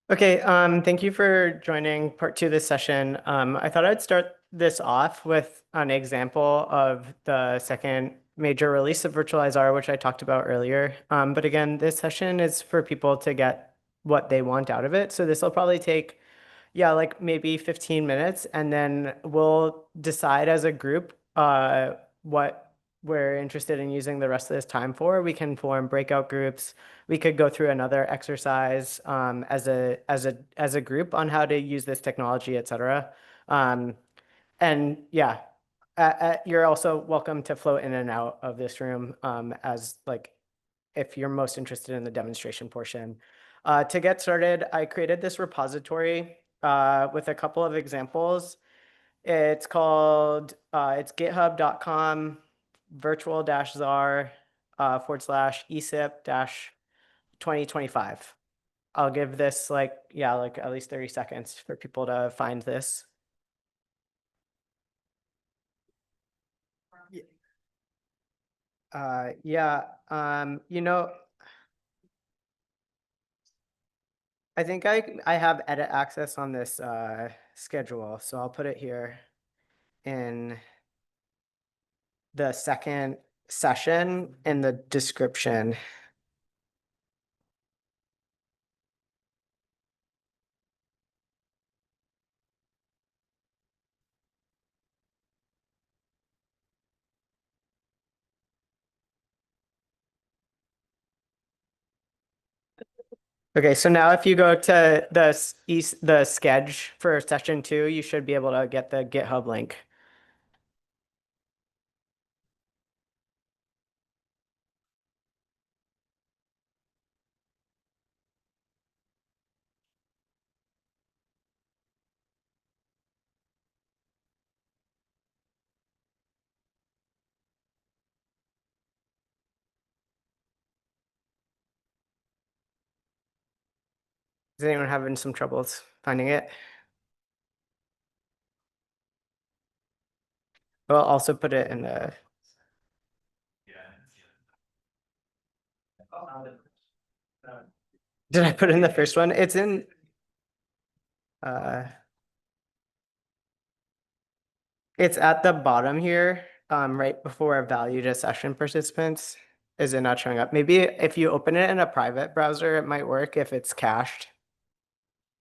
Okay, thank you for joining part two of this session. I thought I'd start this off with an example of the second major release of Virtualize-R, which I talked about earlier. But again, this session is for people to get what they want out of it. So this will probably take, yeah, like maybe 15 minutes, and then we'll decide as a group what we're interested in using the rest of this time for. We can form breakout groups. We could go through another exercise as a group on how to use this technology, etc. Um, and yeah, you're also welcome to float in and out of this room as like if you're most interested in the demonstration portion. To get started, I created this repository with a couple of examples. It's github.com virtual-zar /ESIP 2025. I'll give this like at least 30 seconds for people to find this. Yeah, I think I have edit access on this schedule, so I'll put it here in the second session in the description. Okay, so now if you go to the schedule for session two, you should be able to get the GitHub link. Is anyone having some troubles finding it? I'll also put it in the. Did I put in the first one? It's in. Uh, it's at the bottom here, right before value to session participants. Is it not showing up? Maybe if you open it in a private browser, it might work if it's cached.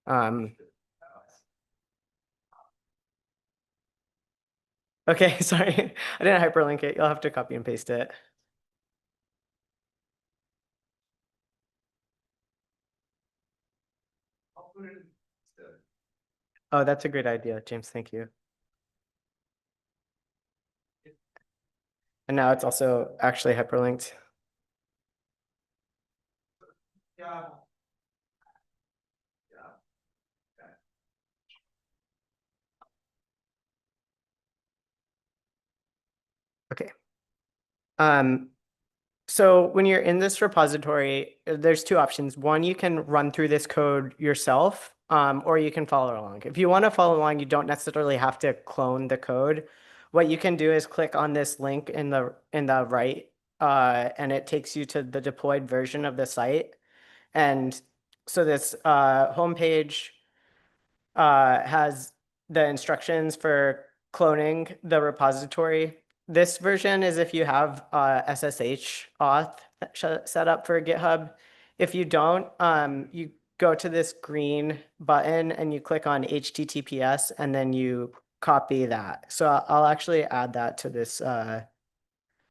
Um, okay, sorry. I didn't hyperlink it. You'll have to copy and paste it. Oh, that's a great idea, James. Thank you. And now it's also actually hyperlinked. Okay. Um, so when you're in this repository, there's two options. One, you can run through this code yourself, or you can follow along. If you want to follow along, you don't necessarily have to clone the code. What you can do is click on this link in the right, and it takes you to the deployed version of the site. And so this homepage has the instructions for cloning the repository. This version is if you have SSH auth set up for GitHub. If you don't, you go to this green button and you click on HTTPS and then you copy that. So I'll actually add that to this. Oops,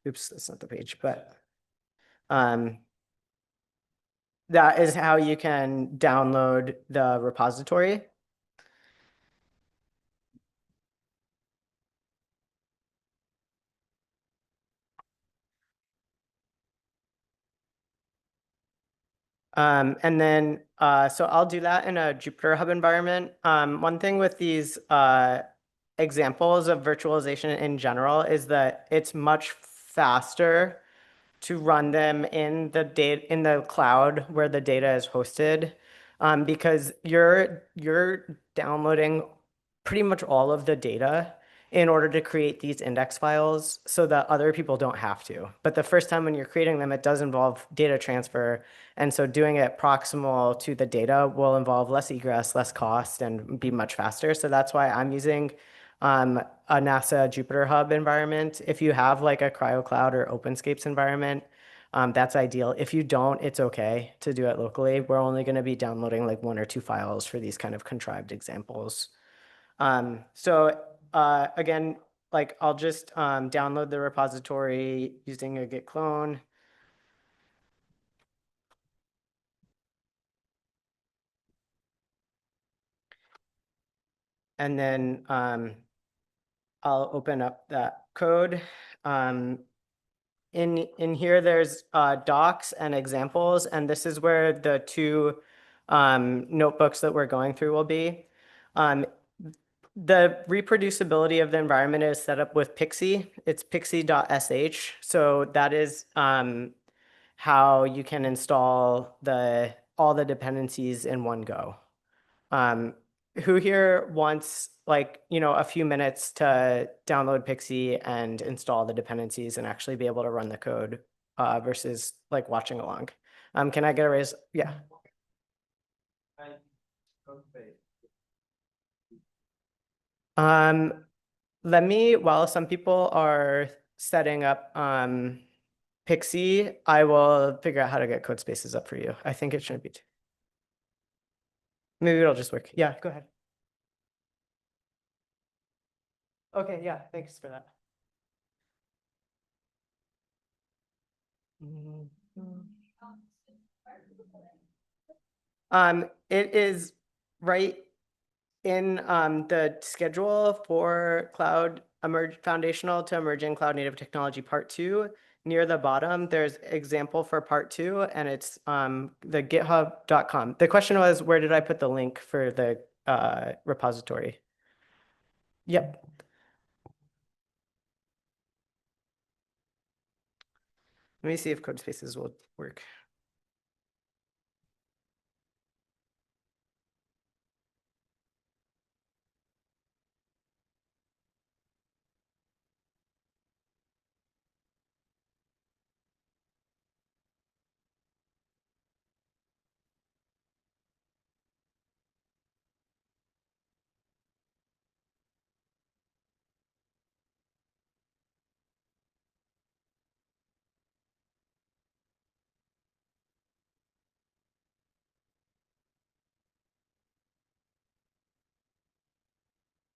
that's not the page, but um, that is how you can download the repository. And then, so I'll do that in a Jupyter Hub environment. One thing with these examples of virtualization in general is that it's much faster to run them in the cloud where the data is hosted, because you're downloading pretty much all of the data in order to create these index files so that other people don't have to. But the first time when you're creating them, it does involve data transfer. And so doing it proximal to the data will involve less egress, less cost, and be much faster. So that's why I'm using a NASA Jupyter Hub environment. If you have like a CryoCloud or OpenScapes environment, that's ideal. If you don't, it's okay to do it locally. We're only going to be downloading like 1 or 2 files for these kind of contrived examples. Again, like I'll just download the repository using a git clone. And then I'll open up that code. In here, there's docs and examples, and this is where the 2 notebooks that we're going through will be. The reproducibility of the environment is set up with Pixie. It's pixie.sh. So that is how you can install all the dependencies in one go. Who here wants like, a few minutes to download Pixie and install the dependencies and actually be able to run the code versus like watching along? Can I get a raise? Yeah. While some people are setting up Pixie, I will figure out how to get code spaces up for you. I think it shouldn't be too. Maybe it'll just work. Yeah, go ahead. Okay, yeah, thanks for that. It is right in the schedule for Cloud Foundational to Emerging Cloud Native Technology Part 2. Near the bottom, there's example for Part 2, and it's the github.com. The question was, where did I put the link for the repository? Yep. Let me see if code spaces will work.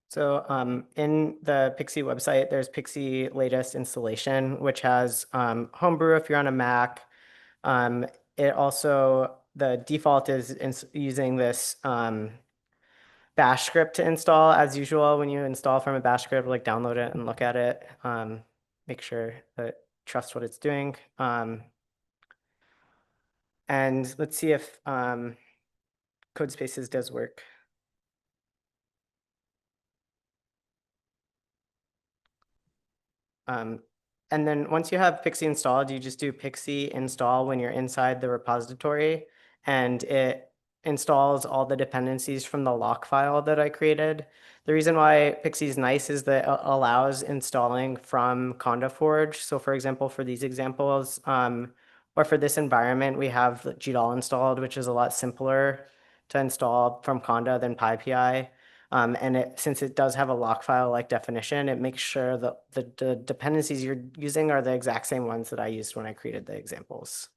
So in the Pixie website, there's Pixie latest installation, which has Homebrew if you're on a Mac. It also, the default is using this bash script to install. As usual, when you install from a bash script, like download it and look at it. Make sure that trust what it's doing. And let's see if Code Spaces does work. And then once you have Pixie installed, you just do Pixie install when you're inside the repository, and it installs all the dependencies from the lock file that I created. The reason why Pixie is nice is that it allows installing from Conda Forge. So for example, for these examples, or for this environment, we have GDAL installed, which is a lot simpler to install from Conda than PyPI. And since it does have a lock file like definition, it makes sure that the dependencies you're using are the exact same ones that I used when I created the examples.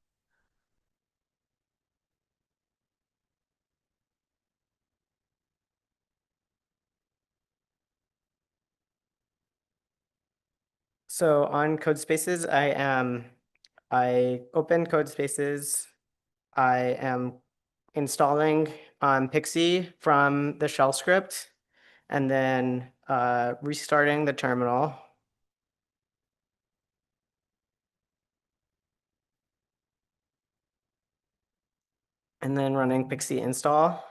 So on Codespaces, I open Codespaces. I am installing Pixie from the shell script and then restarting the terminal. And then running Pixie install.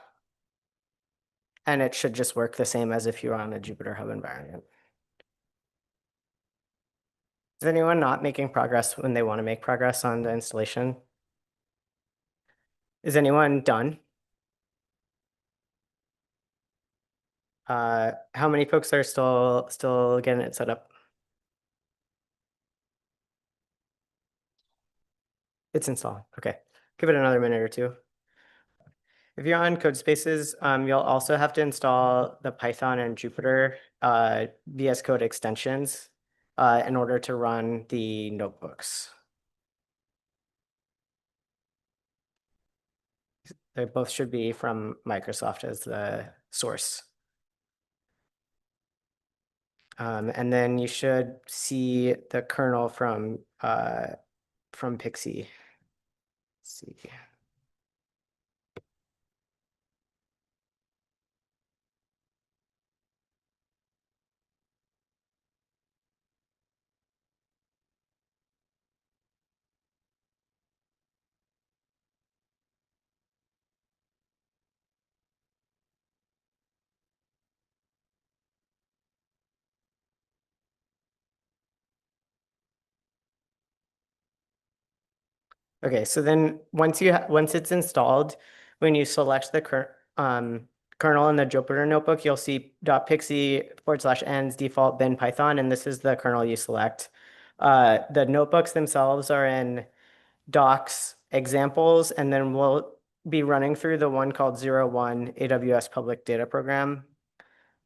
And it should just work the same as if you were on a Jupyter Hub environment. Is anyone not making progress when they want to make progress on the installation? Is anyone done? How many folks are still getting it set up? It's installing. Okay. Give it another minute or two. If you're on Codespaces, you'll also have to install the Python and Jupyter VS Code extensions in order to run the notebooks. They both should be from Microsoft as the source. And then you should see the kernel from Pixie. Let's see. Okay, so then once it's installed, when you select the kernel in the Jupyter notebook, you'll see .pixie/ends default bin Python, and this is the kernel you select. The notebooks themselves are in docs examples, and then we'll be running through the one called 01 AWS Public Data Program.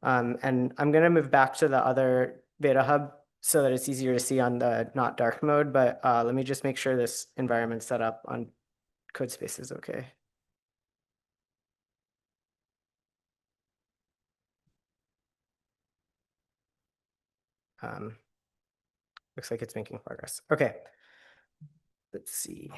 And I'm gonna move back to the other Beta Hub so that it's easier to see on the not dark mode, but let me just make sure this environment's set up on CodeSpace is okay. Um, Looks like it's making progress. Okay, let's see.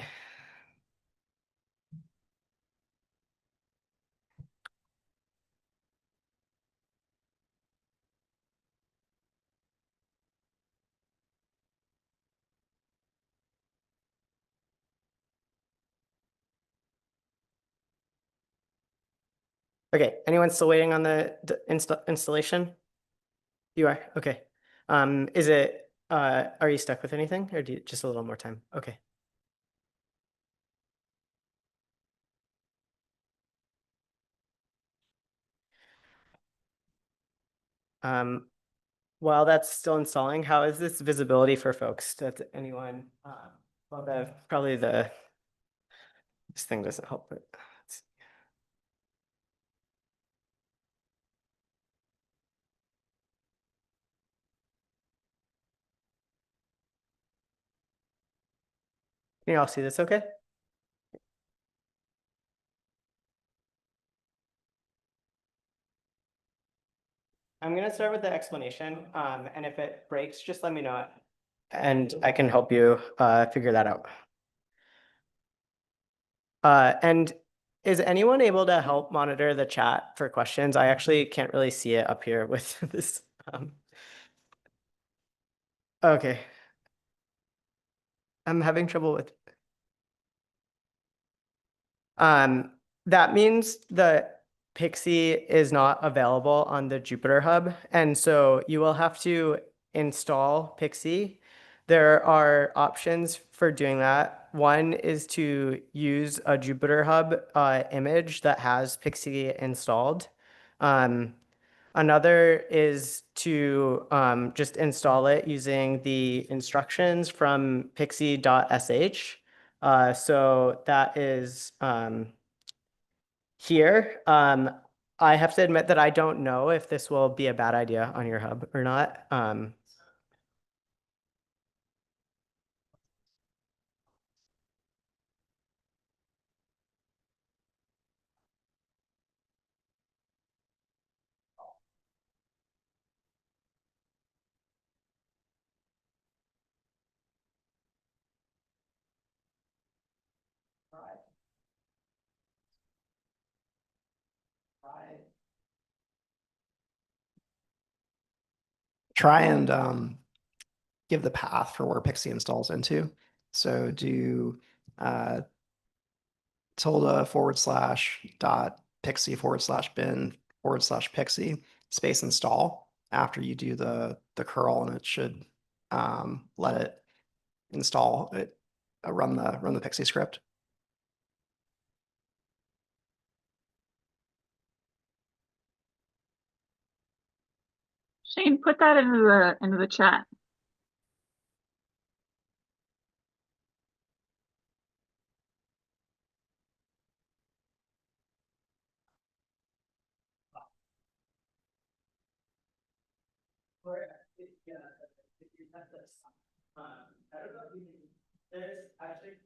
Okay, anyone still waiting on the installation? You are, okay. Are you stuck with anything or do you just a little more time? Okay. Um, while that's still installing, how is this visibility for folks? Does anyone, well, probably this thing doesn't help, but can you all see this okay? I'm gonna start with the explanation, and if it breaks, just let me know and I can help you figure that out. And is anyone able to help monitor the chat for questions? I actually can't really see it up here with this. Okay, I'm having trouble with. Um, that means the Pixie is not available on the Jupyter Hub, and so you will have to install Pixie. There are options for doing that. One is to use a Jupyter Hub image that has Pixie installed. Um, Another is to just install it using the instructions from pixie.sh. So that is here. I have to admit that I don't know if this will be a bad idea on your hub or not. Try and give the path for where Pixie installs into. So do tilde/.pixie/bin/pixie space install after you do the curl, and it should let it install it, run the Pixie script. Shane, put that into the chat. I don't know if you can, there's actually,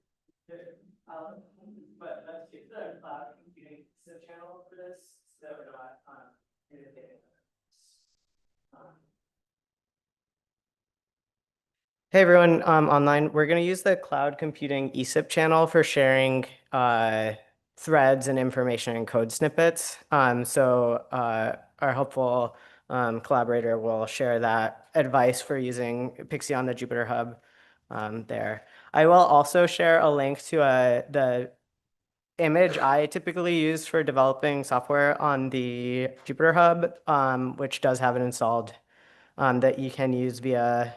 but let's use the cloud computing channel for this, so we're not, inundated. Hey everyone, online, we're going to use the cloud computing ESIP channel for sharing threads and information and code snippets. Our helpful collaborator will share that advice for using Pixie on the Jupyter Hub there. I will also share a link to the image I typically use for developing software on the Jupyter Hub, which does have it installed, that you can use via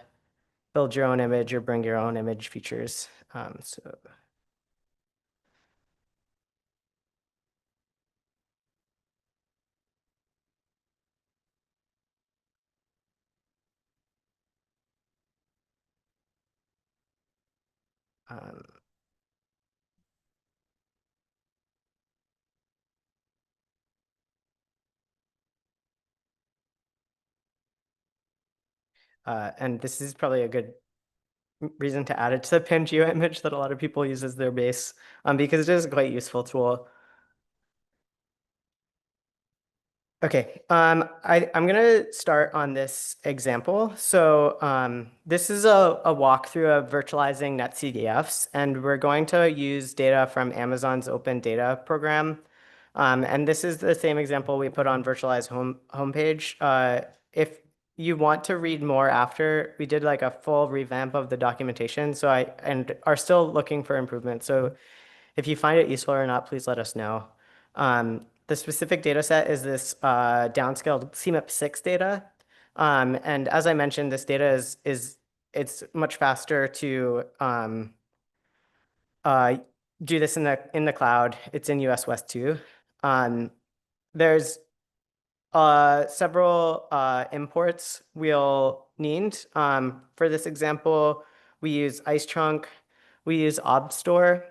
build your own image or bring your own image features. Um, and this is probably a good reason to add it to the Pangeo image that a lot of people use as their base, because it is a quite useful tool. Okay, I'm gonna start on this example. So this is a walkthrough of virtualizing NetCDFs, and we're going to use data from Amazon's Open Data program. And this is the same example we put on virtualized homepage. If you want to read more after, we did like a full revamp of the documentation. And are still looking for improvement. So if you find it useful or not, please let us know. The specific data set is this downscaled CMIP6 data. And as I mentioned, this data it's much faster to do this in the cloud. It's in US West 2. There's several imports we'll need. For this example, we use IceChunk, we use OBSTOR.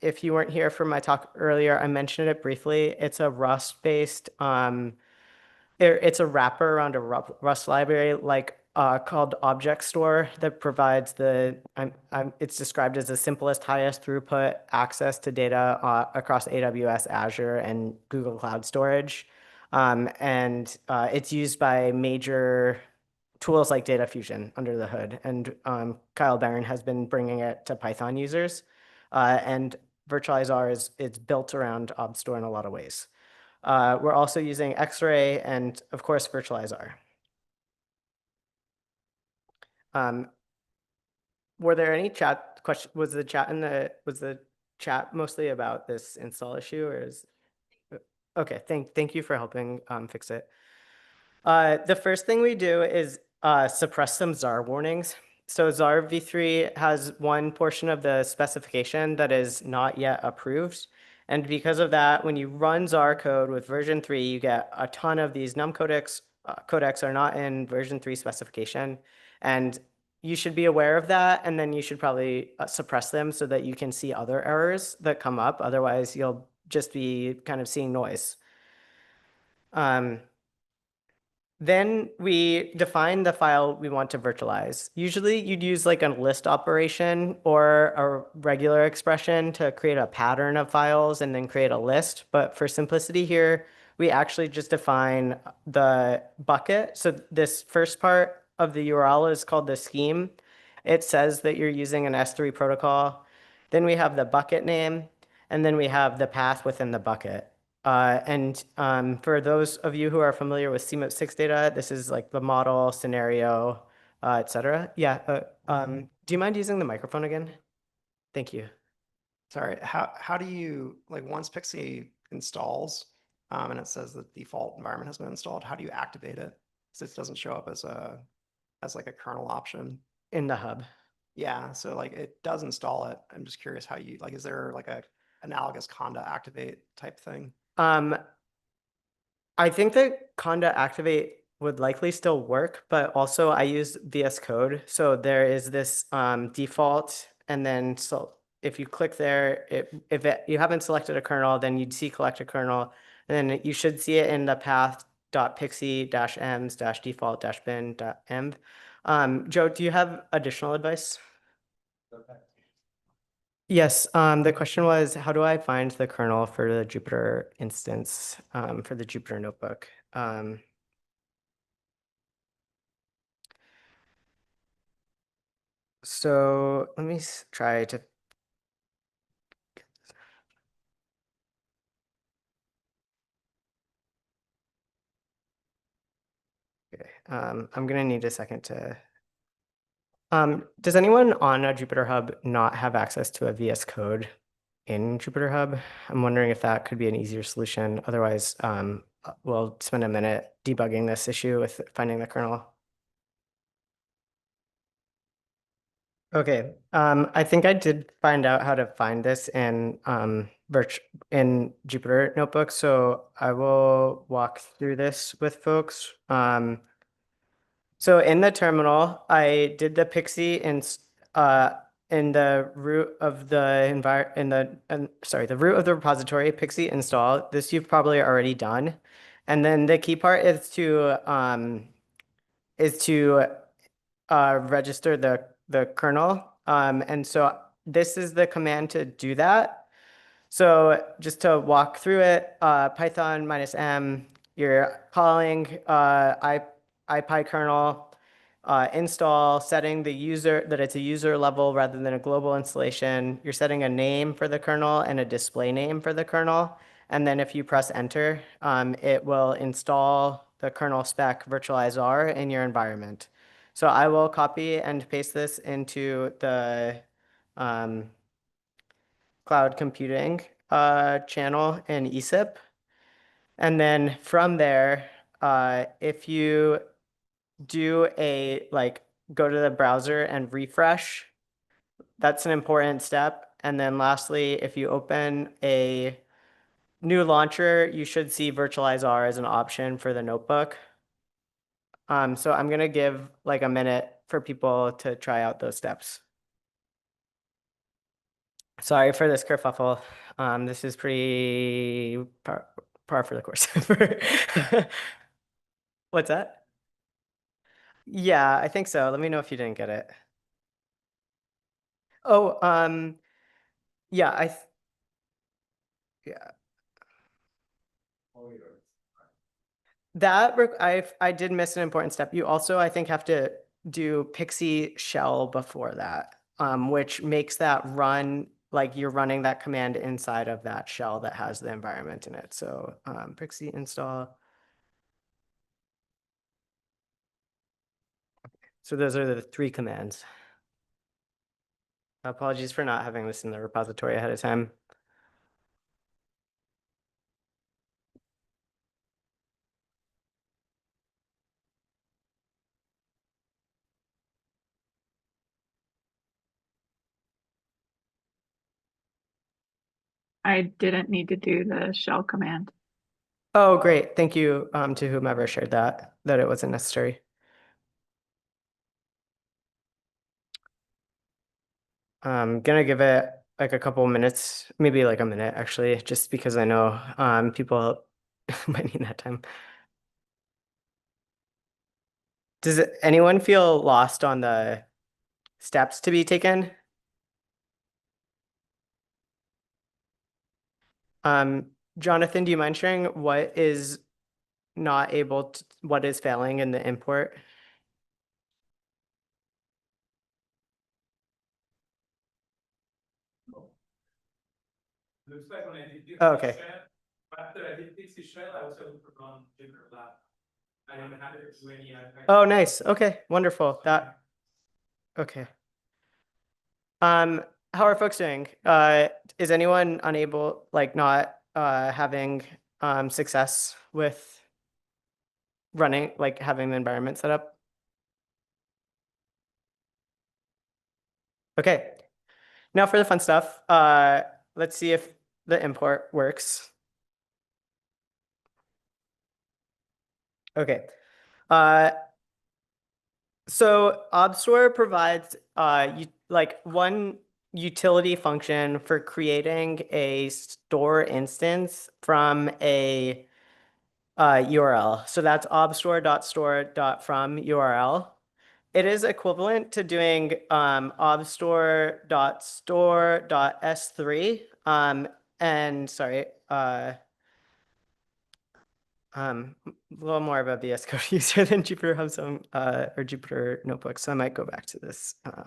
If you weren't here for my talk earlier, I mentioned it briefly. It's a Rust-based, it's a wrapper around a Rust library called Object Store that provides it's described as the simplest, highest throughput access to data across AWS, Azure, and Google Cloud Storage. It's used by major tools like Data Fusion under the hood. And Kyle Barron has been bringing it to Python users. And Virtualize it's built around OBSTOR in a lot of ways. We're also using Xray and, of course, Virtualize. Were there any chat questions? Was the chat mostly about this install issue, or is okay? Thank you for helping fix it. The first thing we do is suppress some ZAR warnings. So ZAR v3 has one portion of the specification that is not yet approved. And because of that, when you run ZAR code with version 3, you get a ton of these num codecs. Codecs are not in version 3 specification. And you should be aware of that. And then you should probably suppress them so that you can see other errors that come up. Otherwise, you'll just be kind of seeing noise. Then we define the file we want to virtualize. Usually you'd use like a list operation or a regular expression to create a pattern of files and then create a list. But for simplicity here, we actually just define the bucket. So this first part of the URL is called the scheme. It says that you're using an S3 protocol. Then we have the bucket name, and then we have the path within the bucket. For those of you who are familiar with CMIP6 data, this is like the model, scenario, et cetera. Yeah. Do you mind using the microphone again? Thank you. Sorry, how do you, like once Pixie installs and it says the default environment has been installed, how do you activate it? So it doesn't show up as like a kernel option. In the hub. Yeah, so like it does install it. I'm just curious how you, like, is there like a analogous conda activate type thing? I think that conda activate would likely still work, but also I use VS Code. So there is this default, and then so if you click there, you haven't selected a kernel, then you'd see collect a kernel, and then you should see it in the path.pixie-ems-default-bin.env. Joe, do you have additional advice? Yes, the question was, how do I find the kernel for the Jupyter instance, for the Jupyter notebook? So let me try to. Okay, I'm gonna need a second to. Does anyone on a Jupyter Hub not have access to a VS Code in Jupyter Hub? I'm wondering if that could be an easier solution. Otherwise, we'll spend a minute debugging this issue with finding the kernel. Okay, I think I did find out how to find this in in Jupyter Notebook, so I will walk through this with folks. So in the terminal, I did the Pixie in the root of the the root of the repository Pixie install. This you've probably already done, and then the key part is to register the kernel. And so this is the command to do that. So just to walk through it, Python -m, you're calling ipykernel install, setting the user that it's a user level rather than a global installation. You're setting a name for the kernel and a display name for the kernel. And then if you press enter, it will install the kernel spec virtualize R in your environment. So I will copy and paste this into the cloud computing channel in ESIP. And then from there, if you do go to the browser and refresh, that's an important step. And then lastly, if you open a new launcher, you should see virtualize R as an option for the notebook. So I'm gonna give like a minute for people to try out those steps. Sorry for this kerfuffle. This is pretty par for the course. What's that? Yeah, I think so. Let me know if you didn't get it. Oh, yeah, yeah. I did miss an important step. You also, I think, have to do Pixie shell before that, which makes that run like you're running that command inside of that shell that has the environment in it. So Pixie install. So those are the three commands. Apologies for not having this in the repository ahead of time. I didn't need to do the shell command. Oh, great. Thank you to whomever shared that it wasn't necessary. I'm gonna give it like a couple minutes, maybe like a minute actually, just because I know people might need that time. Does anyone feel lost on the steps to be taken? Jonathan, do you mind sharing what is not able to, what is failing in the import? Looks like when I did Oh, okay. after I did Pixie Shell, I was able to run Jupyter Lab. I didn't have to do any. Oh, nice. Okay, wonderful. Okay. How are folks doing? Is anyone unable, like not having success with running, like having the environment set up? Okay. Now for the fun stuff. Let's see if the import works. Okay. So ObStore provides like one utility function for creating a store instance from a URL. So that's obstore.store.from URL. It is equivalent to doing obstore.store.s3 and sorry, a little more of a VS Code user than Jupyter Hub, so, or Jupyter Notebook. So I might go back to this. That's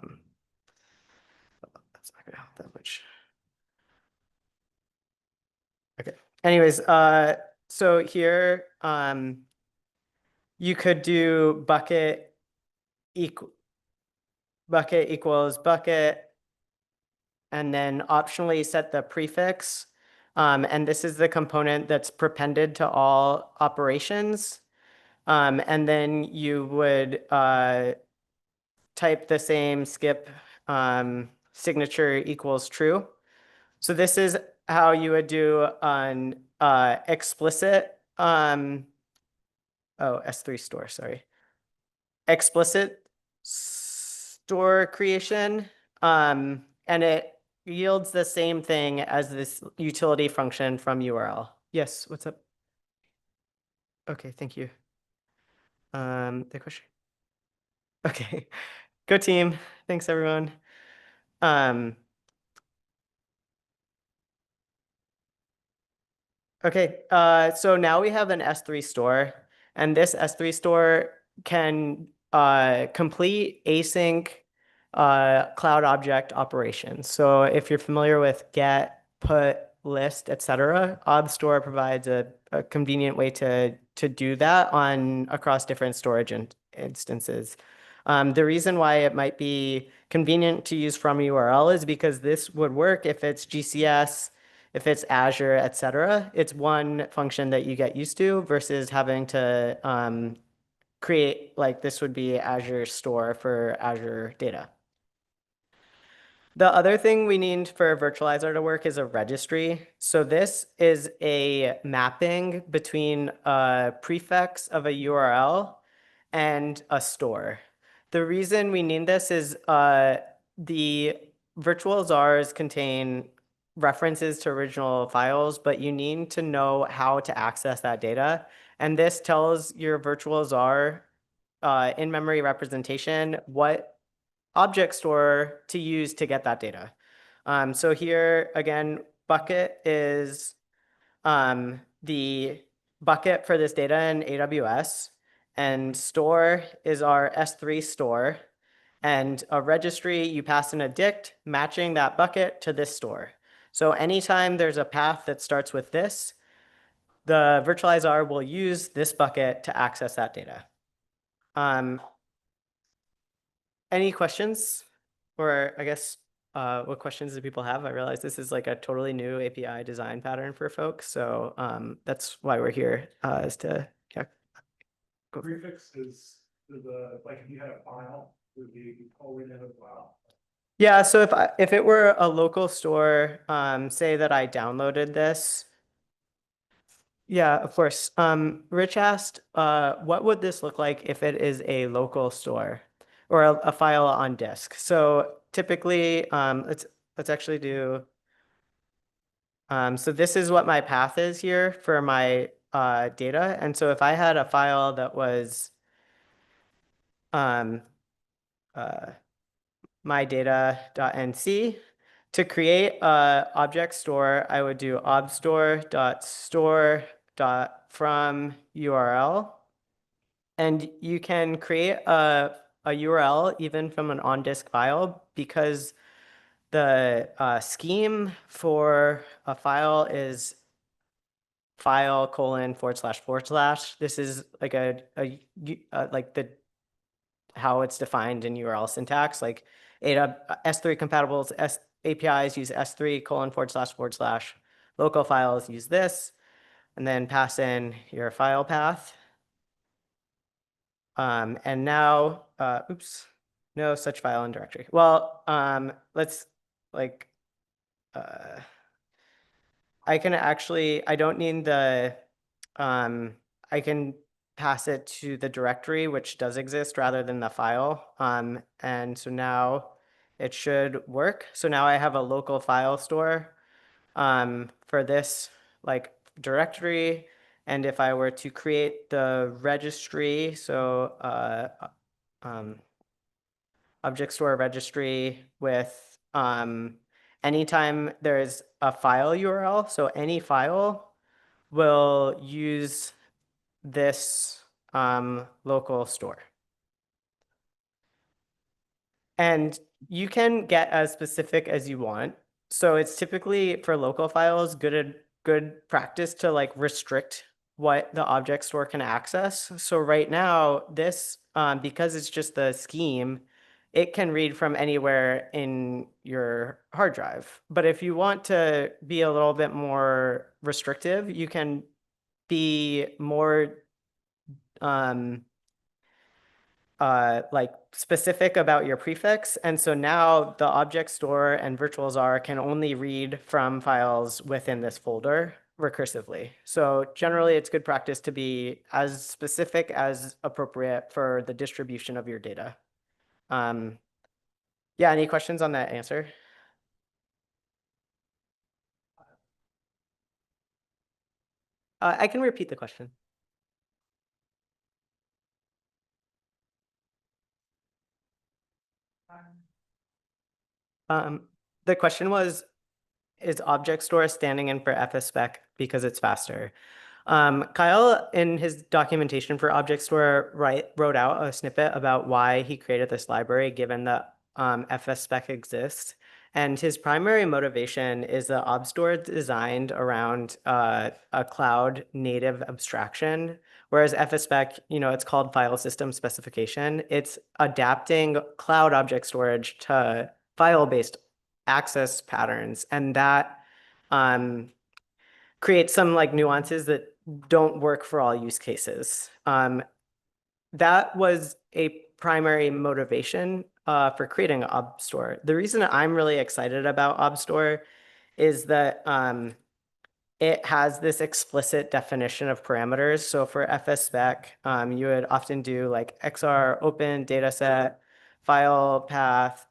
not gonna help that much. Okay. Anyways, so here, you could do bucket equals bucket, and then optionally set the prefix. And this is the component that's prepended to all operations. And then you would type the same skip signature equals true. So this is how you would do an explicit S3 store, sorry. Explicit store creation. And it yields the same thing as this utility function from URL. Yes, what's up? Okay, thank you. The question. Okay, go team. Thanks everyone. Okay, so now we have an S3 store, and this S3 store can complete async cloud object operations. So if you're familiar with get, put, list, etc., ObStore provides a convenient way to do that across different storage instances. The reason why it might be convenient to use from URL is because this would work if it's GCS, if it's Azure, etc. It's one function that you get used to versus having to create, like this would be Azure Store for Azure data. The other thing we need for a virtualizer to work is a registry. So this is a mapping between a prefix of a URL and a store. The reason we need this is the virtual ZARs contain references to original files, but you need to know how to access that data. And this tells your virtual ZAR in-memory representation what object store to use to get that data. So here again, bucket is the bucket for this data in AWS, and store is our S3 store. And a registry, you pass in a dict matching that bucket to this store. So anytime there's a path that starts with this, the virtualizar will use this bucket to access that data. Any questions? Or I guess, what questions do people have? I realize this is like a totally new API design pattern for folks. So that's why we're here, is to, yeah. Go for it. Prefix is the, like, if you had a file, it would be already in a file. Yeah, so if it were a local store, say that I downloaded this. Yeah, of course. Rich asked, what would this look like if it is a local store or a file on disk? So typically, let's actually do. So this is what my path is here for my data, and so if I had a file that was my data.nc, to create a object store, I would do obstore.store.from URL. And you can create a URL even from an on-disk file because the scheme for a file is file : // This is like like the how it's defined in URL syntax. Like S3 compatible APIs use S3 : / local files use this, and then pass in your file path. And now, oops, no such file and directory. Well, let's like, I can actually, I don't need the, I can pass it to the directory, which does exist rather than the file. And so now it should work. So now I have a local file store for this like directory. And if I were to create the registry, so object store registry with anytime there's a file URL, so any file will use this local store. And you can get as specific as you want. So it's typically for local files, good practice to like restrict what the object store can access. So right now, this, because it's just the scheme, it can read from anywhere in your hard drive. But if you want to be a little bit more restrictive, you can be more like specific about your prefix. And so now the object store and virtual.zar can only read from files within this folder recursively. So generally it's good practice to be as specific as appropriate for the distribution of your data. Yeah, any questions on that answer? I can repeat the question. The question was, is object store standing in for FSpec because it's faster? Kyle, in his documentation for object store, wrote out a snippet about why he created this library, given that FSpec exists. And his primary motivation is that ObStore is designed around a cloud native abstraction, whereas FSpec, it's called file system specification. It's adapting cloud object storage to file-based access patterns, and that creates some like nuances that don't work for all use cases. That was a primary motivation for creating ObStore. The reason I'm really excited about ObStore is that it has this explicit definition of parameters. So for FSpec, you would often do like XR open dataset, file path,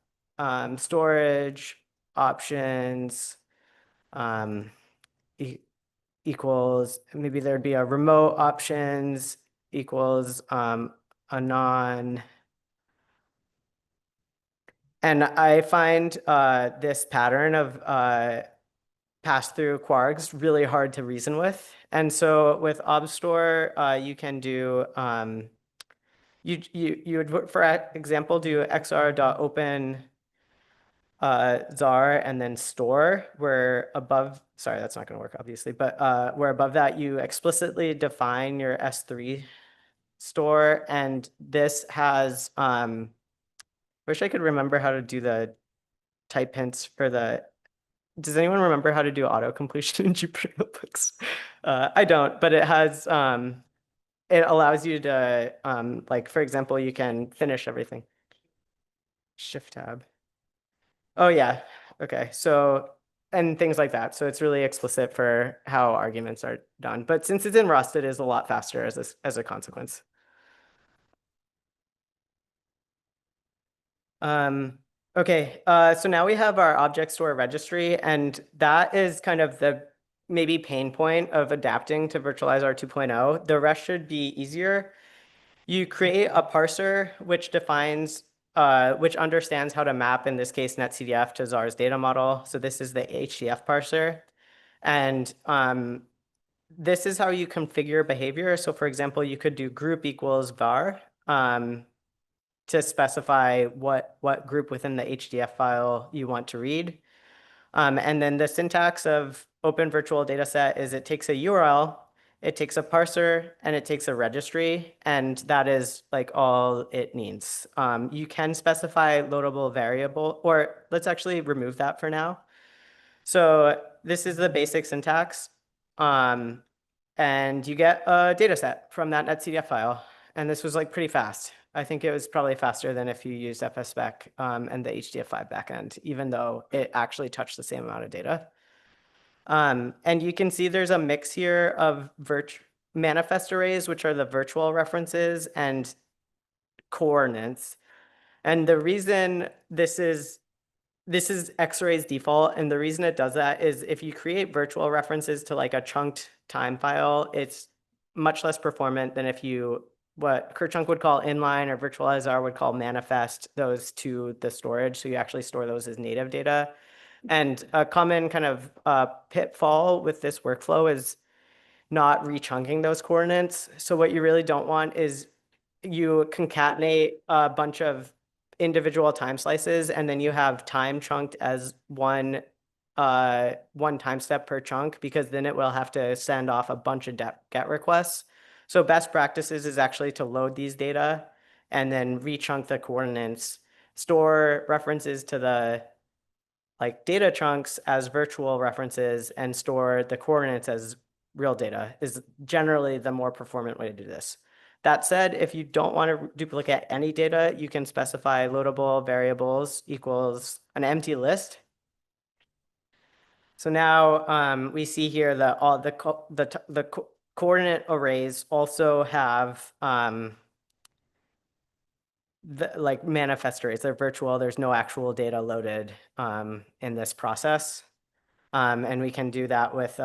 storage, options, equals, maybe there'd be a remote options equals a non. And I find this pattern of pass-through kwargs really hard to reason with. And so with ObStore, you can do, you would, for example, do xr.open zar and then store, where above, sorry, that's not going to work obviously, but where above that you explicitly define your S3 store. And this has, wish I could remember how to do the type hints for the, does anyone remember how to do auto completion in Jupyter Notebooks? I don't, but it has, it allows you to, like, for example, you can finish everything. Shift tab. Oh yeah, okay, so, and things like that. So it's really explicit for how arguments are done. But since it's in Rust, it is a lot faster as a consequence. Okay, so now we have our object store registry, and that is kind of the maybe pain point of adapting to Virtualize-R 2.0. The rest should be easier. You create a parser which defines, which understands how to map, in this case, netcdf to ZAR's data model. So this is the HDF parser. And this is how you configure behavior. So for example, you could do group equals var to specify what group within the HDF file you want to read. And then the syntax of open virtual dataset is it takes a URL, it takes a parser, and it takes a registry, and that is like all it needs. You can specify loadable variable, or let's actually remove that for now. So this is the basic syntax, and you get a dataset from that netcdf file. And this was like pretty fast. I think it was probably faster than if you used FSpec and the HDF5 backend, even though it actually touched the same amount of data. And you can see there's a mix here of manifest arrays, which are the virtual references, and coordinates. And the reason this is X-Array's default, and the reason it does that is if you create virtual references to like a chunked time file, it's much less performant than if you, what Kerchunk would call inline or virtualizr would call manifest those to the storage. So you actually store those as native data. And a common kind of pitfall with this workflow is not rechunking those coordinates. So what you really don't want is you concatenate a bunch of individual time slices, and then you have time chunked as one time step per chunk, because then it will have to send off a bunch of GET requests. So best practices is actually to load these data and then rechunk the coordinates, store references to the like data chunks as virtual references, and store the coordinates as real data is generally the more performant way to do this. That said, if you don't want to duplicate any data, you can specify loadable variables equals an empty list. So now we see here that all the coordinate arrays also have the like manifest arrays. They're virtual. There's no actual data loaded in this process. And we can do that with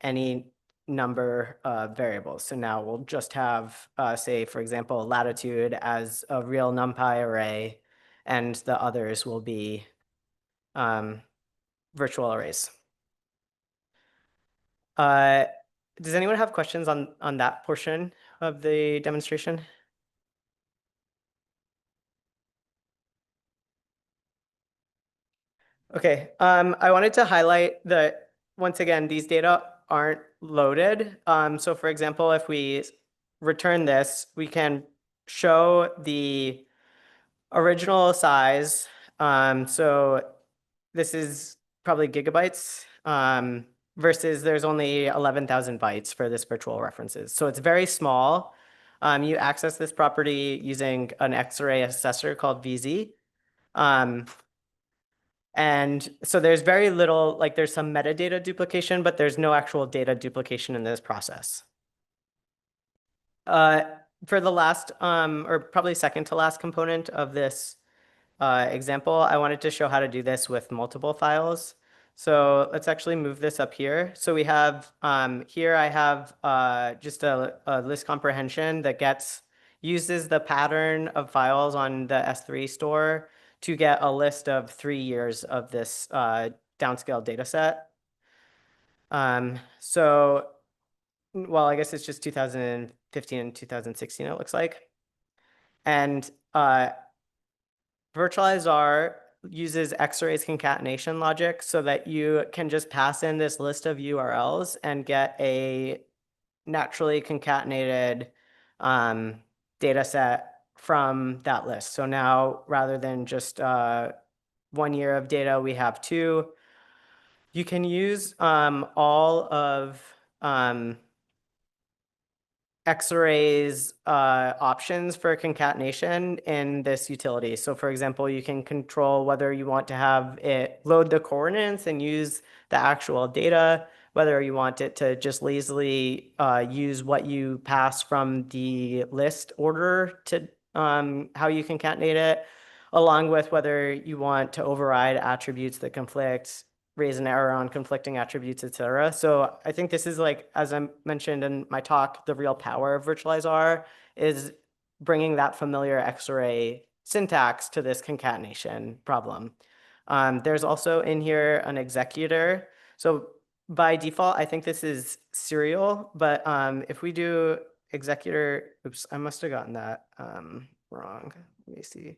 any number of variables. So now we'll just have, say, for example, latitude as a real NumPy array, and the others will be virtual arrays. Does anyone have questions on that portion of the demonstration? Okay, I wanted to highlight that, once again, these data aren't loaded. So for example, if we return this, we can show the original size. So this is probably gigabytes, versus there's only 11,000 bytes for this virtual references. So it's very small. You access this property using an X-array assessor called VZ. And so there's very little, like there's some metadata duplication, but there's no actual data duplication in this process. For the last, or probably second to last component of this example, I wanted to show how to do this with multiple files. So let's actually move this up here. So we have, here I have just a list comprehension that uses the pattern of files on the S3 store to get a list of 3 years of this downscaled data set. So, well, I guess it's just 2015 and 2016, it looks like. And virtualizr uses X-Array's concatenation logic so that you can just pass in this list of URLs and get a naturally concatenated data set from that list. So now, rather than just 1 year of data, we have 2. You can use all of X-Array's options for concatenation in this utility. So for example, you can control whether you want to have it load the coordinates and use the actual data, whether you want it to just lazily use what you pass from the list order to how you concatenate it, along with whether you want to override attributes that conflict, raise an error on conflicting attributes, etc. So I think this is, like, as I mentioned in my talk, the real power of virtualizr is bringing that familiar X-array syntax to this concatenation problem. There's also in here an executor. So by default, I think this is serial, but if we do executor, oops, I must have gotten that wrong. Let me see.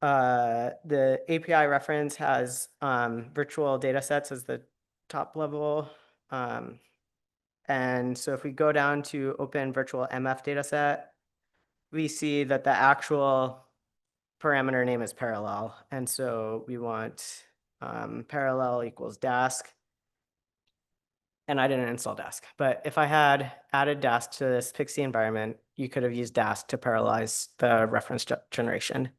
The API reference has virtual data sets as the top level. And so if we go down to open virtual MF dataset, we see that the actual parameter name is parallel. And so we want parallel equals Dask. And I didn't install Dask, but if I had added Dask to this Pixie environment, you could have used Dask to parallelize the reference generation.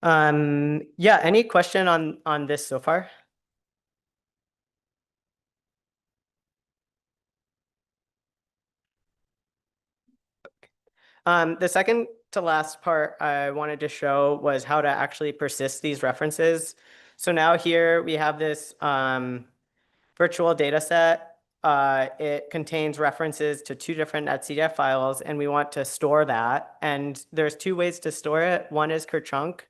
Yeah, any question on this so far? The second to last part I wanted to show was how to actually persist these references. So now here we have this virtual data set. It contains references to two different netcdf files, and we want to store that. And there's two ways to store it. One is Kerchunk,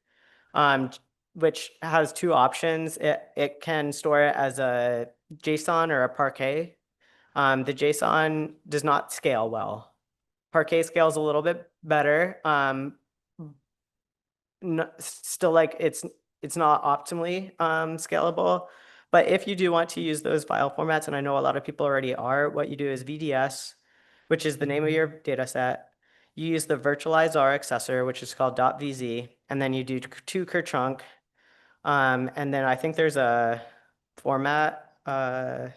which has two options. It can store it as a JSON or a Parquet. The JSON does not scale well. Parquet scales a little bit better. Still, like it's not optimally scalable. But if you do want to use those file formats, and I know a lot of people already are, what you do is VDS, which is the name of your data set. You use the virtualized R accessor, which is called .vz, and then you do to Kerchunk. And then I think there's a format, let's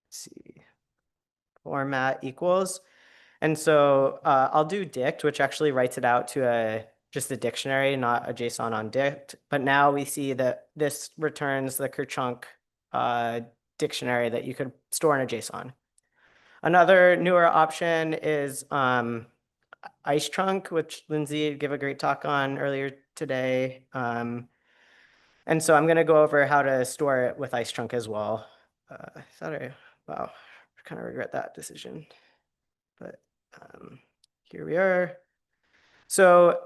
see, format equals. And so I'll do dict, which actually writes it out to just a dictionary, not a JSON on dict. But now we see that this returns the Kerchunk dictionary that you could store in a JSON. Another newer option is IceChunk, which Lindsay gave a great talk on earlier today. And so I'm going to go over how to store it with IceChunk as well. Wow, I kind of regret that decision. But here we are. So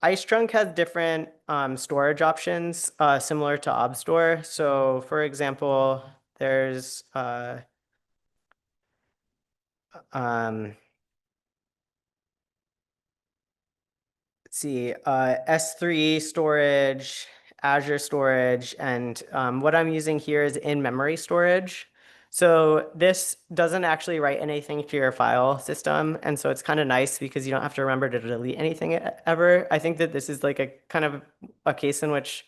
IceChunk has different storage options similar to ObStore. So for example, there's let's see, S3 storage, Azure storage, and what I'm using here is in-memory storage. So this doesn't actually write anything to your file system, and so it's kind of nice because you don't have to remember to delete anything ever. I think that this is like a kind of a case in which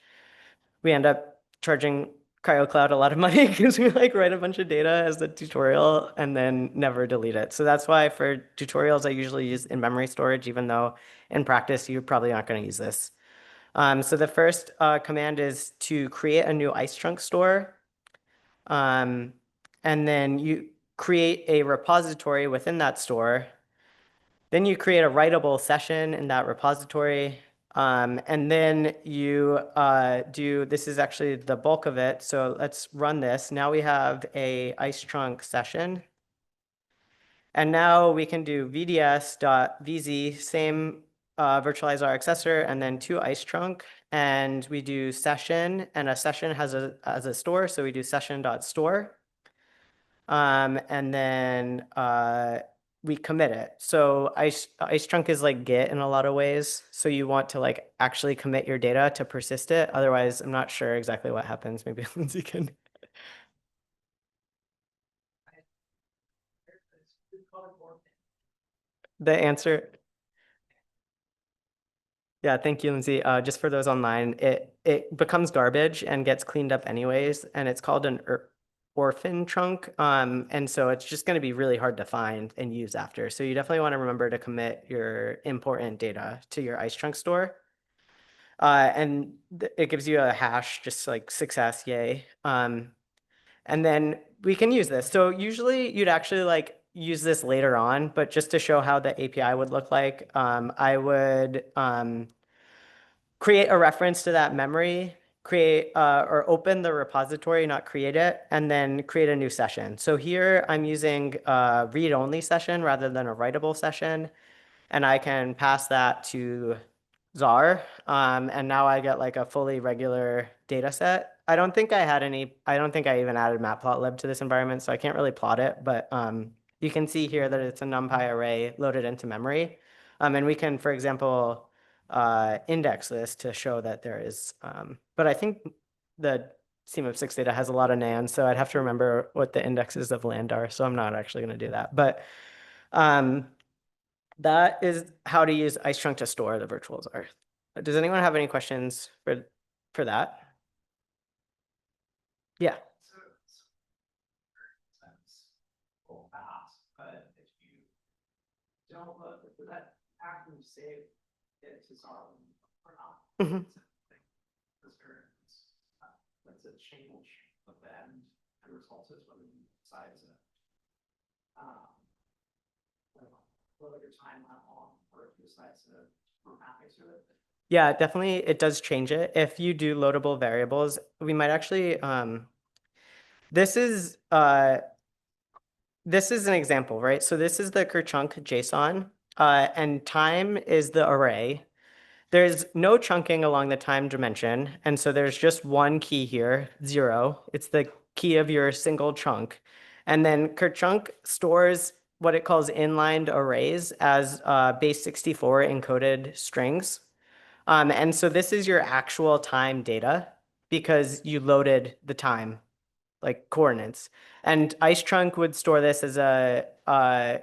we end up charging CryoCloud a lot of money because we like write a bunch of data as a tutorial and then never delete it. So that's why for tutorials I usually use in-memory storage, even though in practice you're probably not going to use this. So the first command is to create a new IceChunk store. And then you create a repository within that store. Then you create a writable session in that repository. And then you this is actually the bulk of it. So let's run this. Now we have a IceChunk session. And now we can do vds.vz, same virtualize our accessor, and then to IceChunk. And we do session, and a session has a store. So we do session.store. And then we commit it. So IceChunk is like Git in a lot of ways. So you want to like actually commit your data to persist it. Otherwise, I'm not sure exactly what happens. Maybe Lindsay can. The answer. Yeah, thank you, Lindsay. Just for those online, it becomes garbage and gets cleaned up anyways, and it's called an orphan trunk. And so it's just going to be really hard to find and use after. So you definitely want to remember to commit your important data to your IceChunk store. And it gives you a hash, just like success, yay. And then we can use this. So usually you'd actually like use this later on, but just to show how the API would look like, I would create a reference to that memory, create or open the repository, not create it, and then create a new session. So here I'm using a read-only session rather than a writable session, and I can pass that to Czar, and now I get like a fully regular data set. I don't think I even added matplotlib to this environment, so I can't really plot it, but you can see here that it's a NumPy array loaded into memory. And we can, for example, index this to show that there is, but I think the CMIP6 data has a lot of NAND, so I'd have to remember what the indexes of land are, so I'm not actually going to do that. But that is how to use IceChunk to store the virtuals are. Does anyone have any questions for that? Yeah. But if you don't look at that active save it to Czar or not, Mhm. that's a change of the end result is what it decides it. what your time went on or if you decide to mapping to it. Yeah, definitely it does change it. If you do loadable variables, we might actually this is an example, right? So this is the Kerchunk JSON, and time is the array. There's no chunking along the time dimension, and so there's just one key here, 0. It's the key of your single chunk. And then Kerchunk stores what it calls inlined arrays as base 64 encoded strings. And so this is your actual time data because you loaded the time, like coordinates. And Ice Trunk would store this as a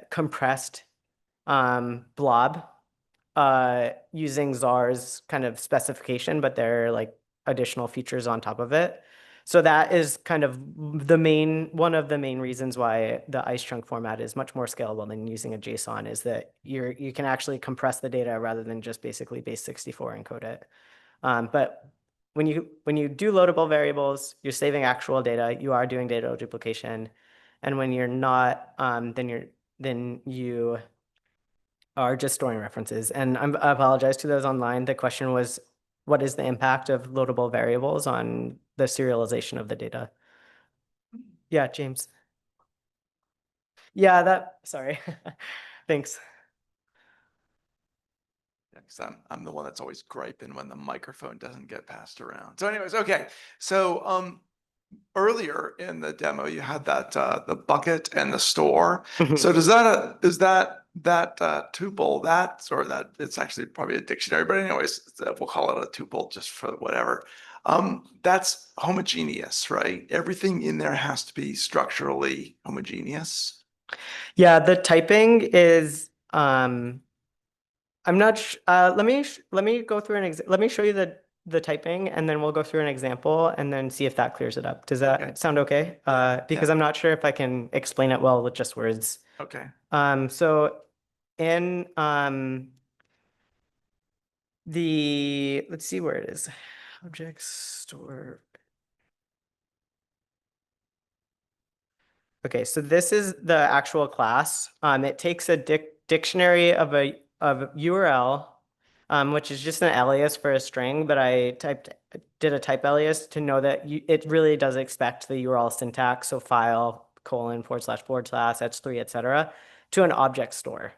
compressed blob using Czar's kind of specification, but there are like additional features on top of it. So that is kind of one of the main reasons why the Ice Trunk format is much more scalable than using a JSON, is that you can actually compress the data rather than just basically base 64 encode it. But when you do loadable variables, you're saving actual data, you are doing data duplication. And when you're not, then you are just storing references. And I apologize to those online. The question was, what is the impact of loadable variables on the serialization of the data? Yeah, James. Yeah, sorry. Thanks. Yeah, 'cause I'm the one that's always griping when the microphone doesn't get passed around. So anyways, okay. So earlier in the demo you had that the bucket and the store. So does that is that tuple that it's actually probably a dictionary, but anyways, we'll call it a tuple just for whatever. That's homogeneous, right? Everything in there has to be structurally homogeneous. Yeah, the typing is I'm not let me go through let me show you the typing, and then we'll go through an example and then see if that clears it up. Does that Okay. sound okay? Because I'm not sure if I can explain it well with just words. Okay. So in let's see where it is. Objects store. Okay, so this is the actual class. It takes a dictionary of URL, which is just an alias for a string, but I did a type alias to know that it really does expect the URL syntax, so file :// h3, etc., to an object store.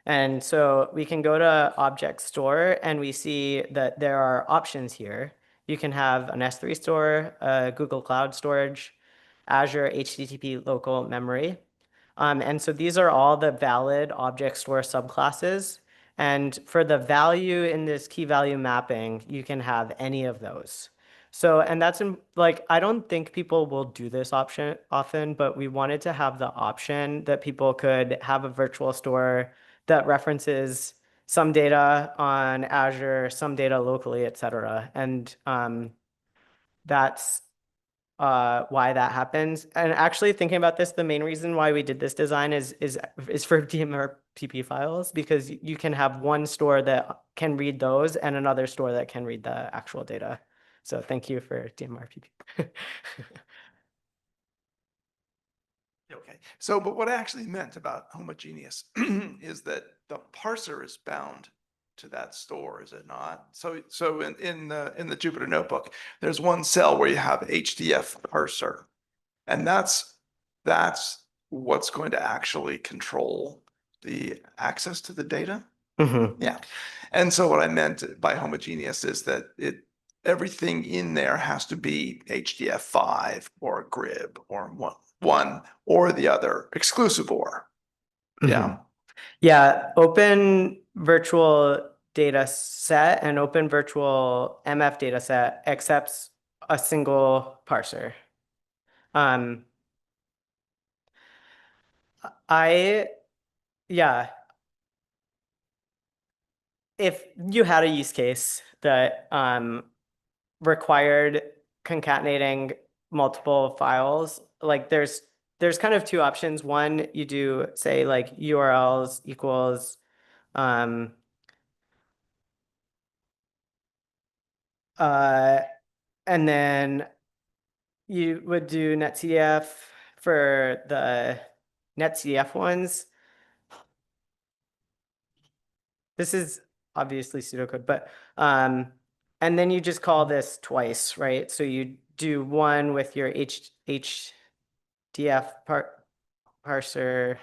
And so we can go to object store and we see that there are options here. You can have an S3 store, Google Cloud Storage, Azure HTTP local memory. And so these are all the valid object store subclasses. And for the value in this key value mapping, you can have any of those. So, and that's like, I don't think people will do this option often, but we wanted to have the option that people could have a virtual store that references some data on Azure, some data locally, et cetera. And that's why that happens. And actually thinking about this, the main reason why we did this design is for DMRPP files, because you can have one store that can read those and another store that can read the actual data. So thank you for DMRPP. Okay. So, but what I actually meant about homogeneous is that the parser is bound to that store, is it not? So in the Jupyter Notebook, there's one cell where you have HDF parser, and that's what's going to actually control the access to the data. Mhm. Yeah. And so what I meant by homogeneous is that everything in there has to be HDF5 or GRIB or one or the other, exclusive or. Yeah. Yeah, Open Virtual Data Set and Open Virtual MF Data Set accepts a single parser. Yeah, if you had a use case that required concatenating multiple files, like there's kind of two options. One, you do say like URLs equals and then you would do netcdf for the netcdf ones. This is obviously pseudocode, but and then you just call this twice, right? So you do one with your HDF parser,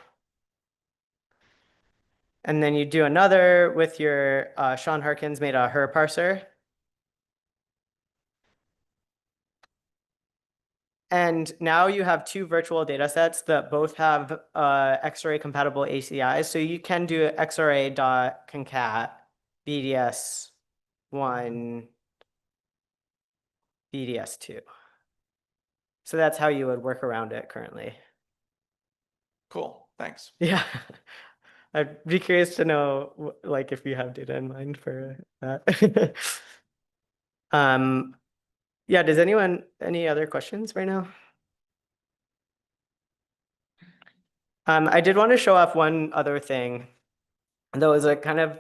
and then you do another with your Sean Harkins made a her parser. And now you have two virtual data sets that both have XRA compatible ACIs. So you can do XRA.concat BDS1, BDS2. So that's how you would work around it currently. Cool, thanks. Yeah. I'd be curious to know like if you have data in mind for that. Yeah, does anyone, any other questions right now? I did want to show off one other thing. That was a kind of,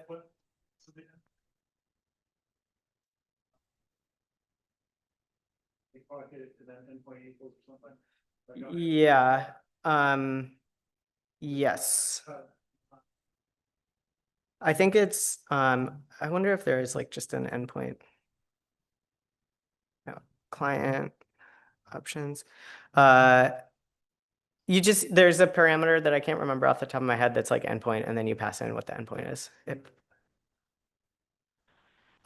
yeah, yes. I think it's, I wonder if there is like just an endpoint. No, client options. You just, there's a parameter that I can't remember off the top of my head that's like endpoint, and then you pass in what the endpoint is.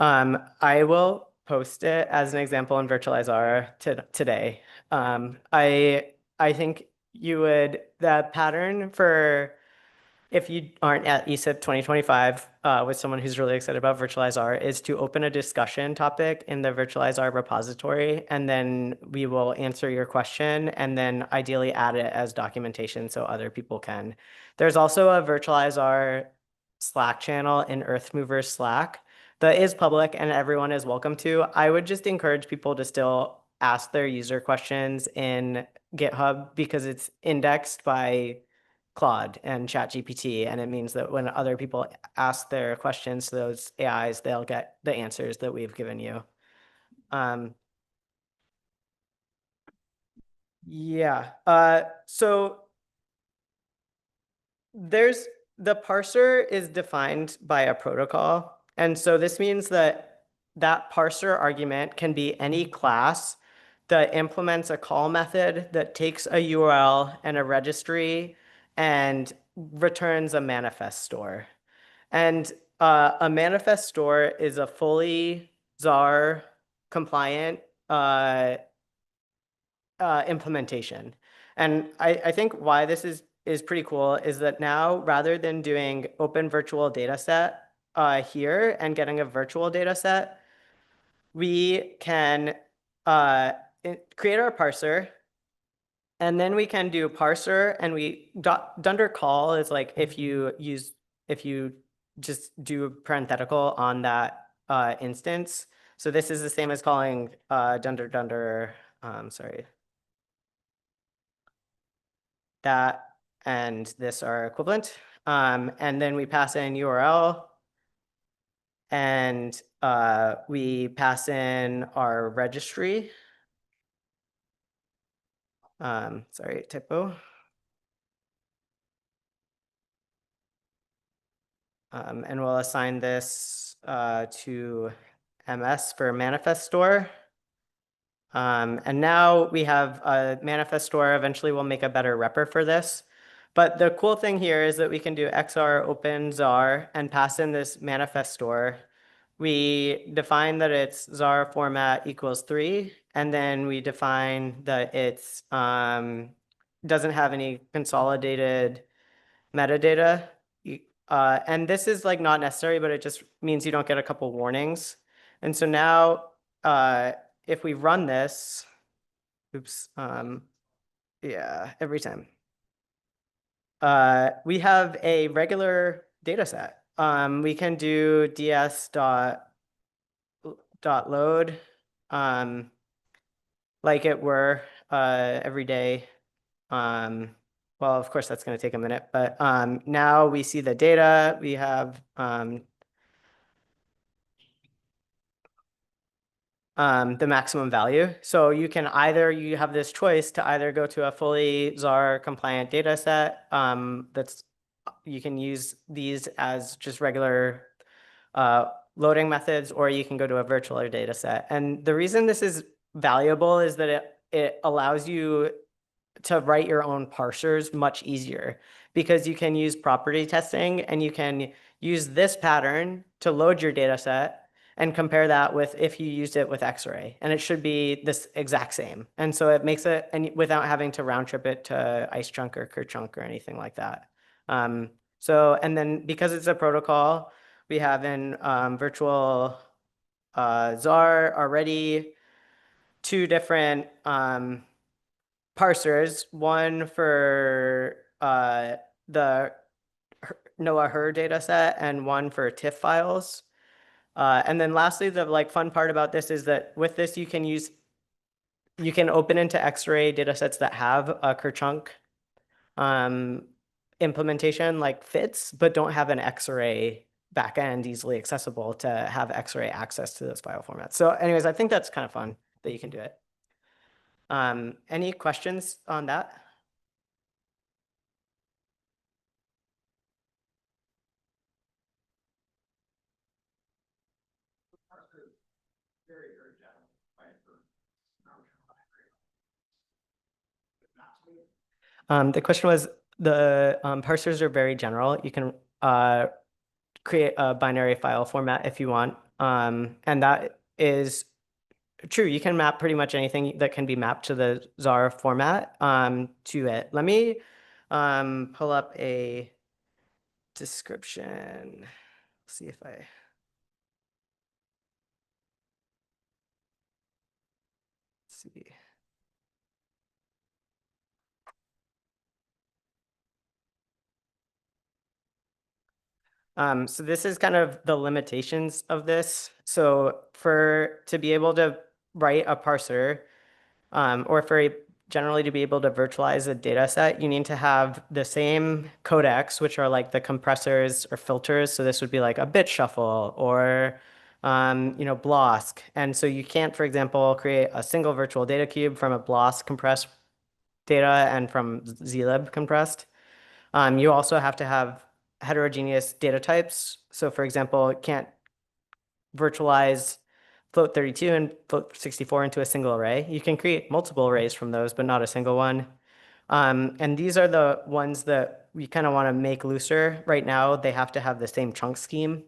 I will post it as an example in Virtualize today. I think you would, the pattern for if you aren't at ESIP 2025 with someone who's really excited about Virtualize R is to open a discussion topic in the Virtualize R repository, and then we will answer your question and then ideally add it as documentation so other people can. There's also a Virtualize R Slack channel in Earthmover Slack that is public and everyone is welcome to. I would just encourage people to still ask their user questions in GitHub because it's indexed by Claude and ChatGPT, and it means that when other people ask their questions to those AIs, they'll get the answers that we've given you. Yeah, so there's the parser is defined by a protocol. And so this means that that parser argument can be any class that implements a call method that takes a URL and a registry and returns a manifest store. And a manifest store is a fully ZAR compliant implementation. And I think why this is pretty cool is that now rather than doing open virtual data set here and getting a virtual data set, we can create our parser, and then we can do parser, and dunder call is like if you just do parenthetical on that instance. So this is the same as calling dunder, sorry. That and this are equivalent. And then we pass in URL, and we pass in our registry. Sorry, typo. And we'll assign this to MS for manifest store. And now we have a manifest store. Eventually we'll make a better repr for this. But the cool thing here is that we can do XR open ZAR and pass in this manifest store. We define that its ZAR format equals 3, and then we define that it's doesn't have any consolidated metadata. And this is like not necessary, but it just means you don't get a couple warnings. And so now if we run this, oops, yeah, every time. We have a regular data set. We can do ds.load like it were every day. Well, of course, that's going to take a minute, but now we see the data. We have the maximum value. So you can either, you have this choice to either go to a fully ZAR compliant data set that's, you can use these as just regular loading methods, or you can go to a virtual data set. And the reason this is valuable is that it allows you to write your own parsers much easier, because you can use property testing and you can use this pattern to load your data set and compare that with if you used it with X-ray, and it should be this exact same. And so it makes it, and without having to round trip it to IceChunk or KerChunk or anything like that. So, and then because it's a protocol, we have in virtual czar already two different parsers, one for the Noah Her data set and one for TIFF files. And then lastly, the like fun part about this is that with this, you can open into X-ray data sets that have a KerChunk implementation like fits, but don't have an X-ray backend easily accessible to have X-ray access to those file formats. So anyways, I think that's kind of fun that you can do it. Any questions on that? Very, very general, right? The question was, the parsers are very general. You can create a binary file format if you want. And that is true. You can map pretty much anything that can be mapped to the czar format to it. Let me pull up a description. See if I... see. So this is kind of the limitations of this. So to be able to write a parser, or generally to be able to virtualize a data set, you need to have the same codecs, which are like the compressors or filters. So this would be like a bit shuffle or BLOSK. And so you can't, for example, create a single virtual data cube from a BLOSK compressed data and from zlib compressed. You also have to have heterogeneous data types. So for example, it can't virtualize float 32 and float 64 into a single array. You can create multiple arrays from those, but not a single one. And these are the ones that we kind of want to make looser. Right now, they have to have the same chunk scheme.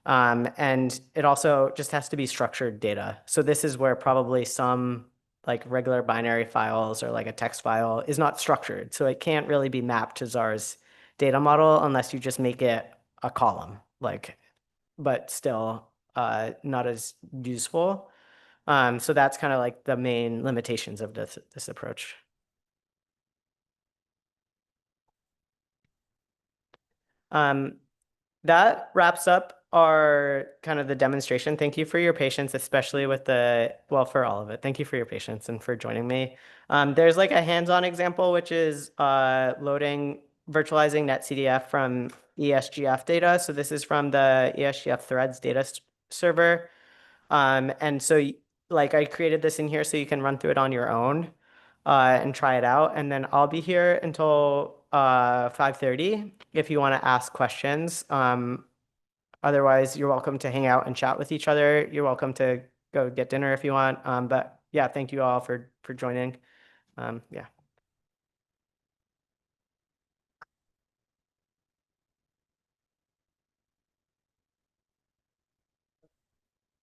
And it also just has to be structured data. So this is where probably some like regular binary files or like a text file is not structured. So it can't really be mapped to czar's data model unless you just make it a column, but still not as useful. So that's kind of like the main limitations of this approach. That wraps up our kind of the demonstration. Thank you for your patience, especially with for all of it. Thank you for your patience and for joining me. There's like a hands-on example, which is virtualizing NetCDF from ESGF data. So this is from the ESGF threads data server. And so like I created this in here so you can run through it on your own and try it out. And then I'll be here until 5:30 if you want to ask questions. Otherwise, you're welcome to hang out and chat with each other. You're welcome to go get dinner if you want. But yeah, thank you all for joining. Yeah.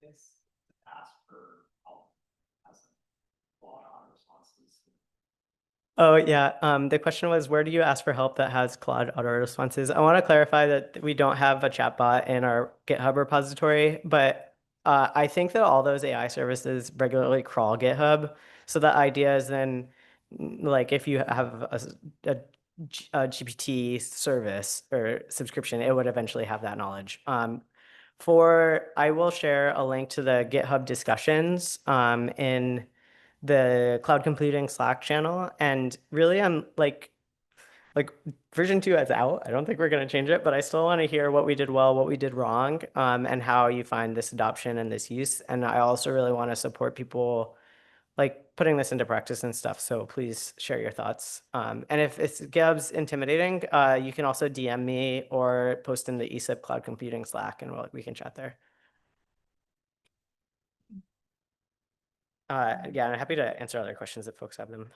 This ask for help has a lot of responses. Oh, yeah. The question was, where do you ask for help that has Claude auto responses? I want to clarify that we don't have a chatbot in our GitHub repository, but I think that all those AI services regularly crawl GitHub. So the idea is then, like, if you have a GPT service or subscription, it would eventually have that knowledge. I will share a link to the GitHub discussions in the Cloud Computing Slack channel. And really, I'm like version 2 is out. I don't think we're going to change it, but I still want to hear what we did well, what we did wrong, and how you find this adoption and this use. And I also really want to support people like putting this into practice and stuff. So please share your thoughts. And if it's GitHub's intimidating, you can also DM me or post in the ESIP Cloud Computing Slack, and we can chat there. Yeah, I'm happy to answer other questions if folks have them.